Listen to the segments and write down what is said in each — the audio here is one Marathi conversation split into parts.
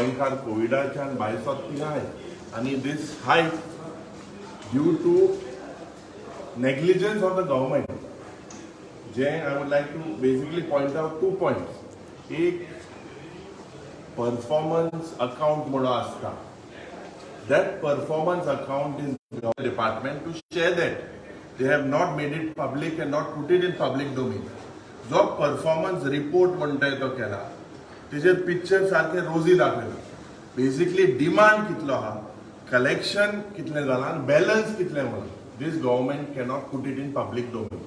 गोंयकार कोविडाच्यान भायर सरपी नाय आनी दीस हायक due to negligence of the government. Jay, I would like to basically point out 2 points. एक performance account मोडो आसता. That performance account is the department to share that. They have not made it public and not put it in public domain. जो performance report म्हणटाय तो केला. तेजेर पिक्चर सारखे रोजी दाखयला. Basically demand कितलो आहा, collection कितले जाला, balance कितले म्हणून. This government cannot put it in public domain.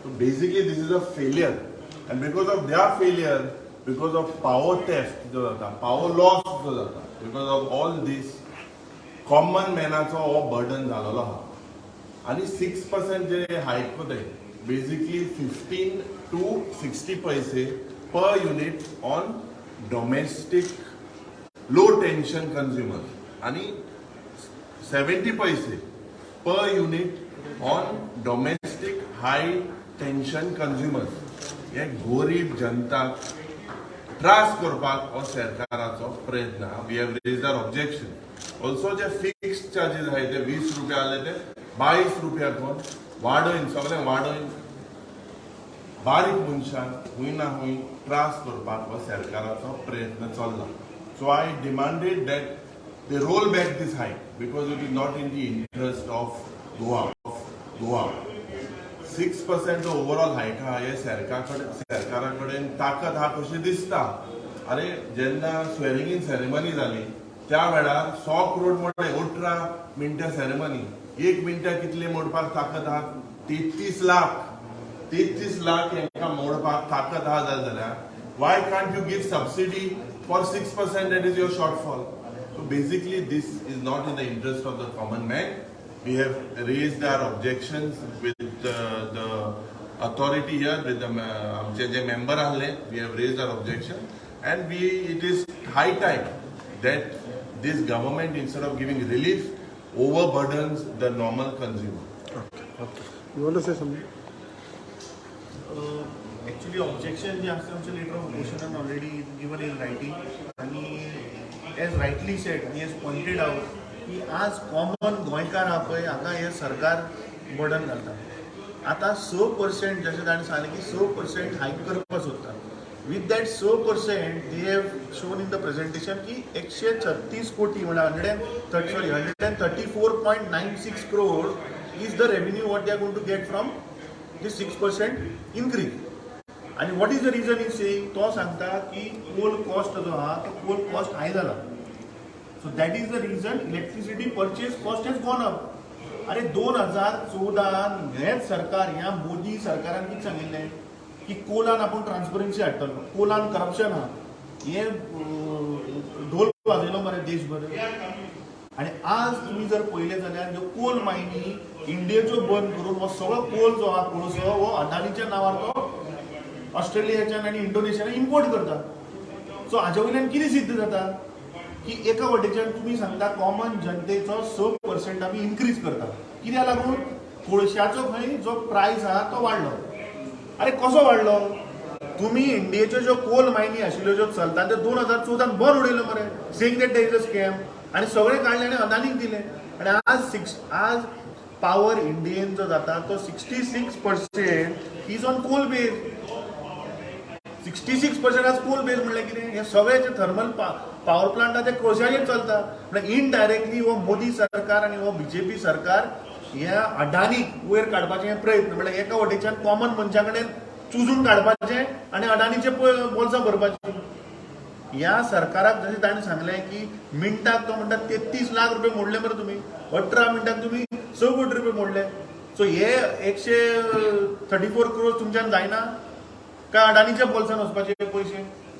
So basically this is a failure, and because of their failure, because of power theft, power loss, because of all this, common manacho burden झालेलो हा. आणि 6% जे hike होते, basically 15 to 60 पैसे per unit on domestic low tension consumers, आणि 70 पैसे per unit on domestic high tension consumers. हे गरीब जनताक त्रास करपाक हो सरकाराचो प्रयत्न. We have raised our objection. Also जे फिक्स्ड चार्जेस आहाय ते 20 रुपया आले ते 22 रुपया करून वाडोवन सगळें वाडोवन बारीक मनशांक हुंय ना हुंय त्रास करपाक हो सरकाराचो प्रयत्न चल्ला. So I demanded that they roll back this hike because it is not in the interest of Goa. 6% overall hike हे सरकाराकडे ताकद हा कशी दिसता. अरे जेन्ना स्वेरिंग इन सेरेमनी जाली त्या वेळार 100 करोड मोडले 18 मिनटां सेरेमनी. 1 मिनटां कितले मोडपाक ताकद हा 33 लाख हांकां मोडपाक ताकद हा जाल्यार why can't you give subsidy for 6%? That is your shortfall. So basically this is not in the interest of the common man. We have raised our objections with the authority here, with the member ahle. We have raised our objection, and it is high time that this government, instead of giving relief, overburdens the normal consumer. Okay. You want to say something? Actually objection जे असते आमचे letter of motion already given in writing, आणि as rightly said, he has pointed out की आज कॉमन गोंयकार हा पळय हाका हे सरकार बर्डन घालता. आता 6% जशें ताणें सांगलें की 6% हायक करपाक सोदता. With that 6% they have shown in the presentation की 136 कोटी म्हणजे 134.96 crore is the revenue what they are going to get from this 6% increase. आणि what is the reason is saying, तो सांगता की कोल कॉस्ट जो हा तो कोल कॉस्ट हाय जाला. So that is the reason electricity purchase cost has gone up. अरे 2014 हेच सरकार ह्या मोदी सरकारान कितें सांगिल्लें की कोलान आपण ट्रान्सपरन्सी हाडटलो, कोलान करप्शन हा, हे ढोल वाजयलो मरे देशभर. आणि आज तुम्ही जर पळयलें जाल्यार ह्यो कोल मायनी इंडियेच्यो बंद करून हो सगळो कोल जो हा कोळसो हो अडानीच्या नांवार तो ऑस्ट्रेलियाच्यान आणि इंडोनेशियान इम्पोर्ट करता. सो हाजे वयल्यान कितें सिद्ध जाता की एका वटेच्यान तुम्ही सांगता कॉमन जनतेचो 6% आमी इन्क्रीज करता. कित्याक लागून कोळशाचो खंय जो प्रायस आहा तो वाडलो. अरे कसो वाडलो? तुम्ही इंडियेच्यो ज्यो कोल मायनी आशिल्ल्यो ज्यो चलता ते 2014 बंद उडयल्यो मरे, saying that there is a scam, आणि सगळे काडले आनी अदानीक दिले. आणि आज पॉवर इंडियन जो जाता तो 66% इज ऑन कोल बेस. 66% आज कोल बेस म्हणल्यार कितें? हे सगळे जे थर्मल पॉवर प्लांट आहा ते कोळशाचेर चलता. म्हणजे इनडायरेक्टली हो मोदी सरकार आणि हो बीजेपी सरकार ह्या अडानीक वयर काडपाचे प्रयत्न, म्हणजे एका वटेच्यान कॉमन मनशा कडेन चुजून काडपाचे आणि अडानीचे बोल्सां भरपाची. ह्या सरकाराक जशें ताणें सांगलें की मिनटाक तो म्हणटा 33 लाख रुपये मोडले मरे तुम्ही, 18 मिनटाक तुम्ही 6 कोटी रुपये मोडले. सो हे 134 करोड तुमच्यान जायना काय अडानीच्या बोल्सान वचपाचे पयशे?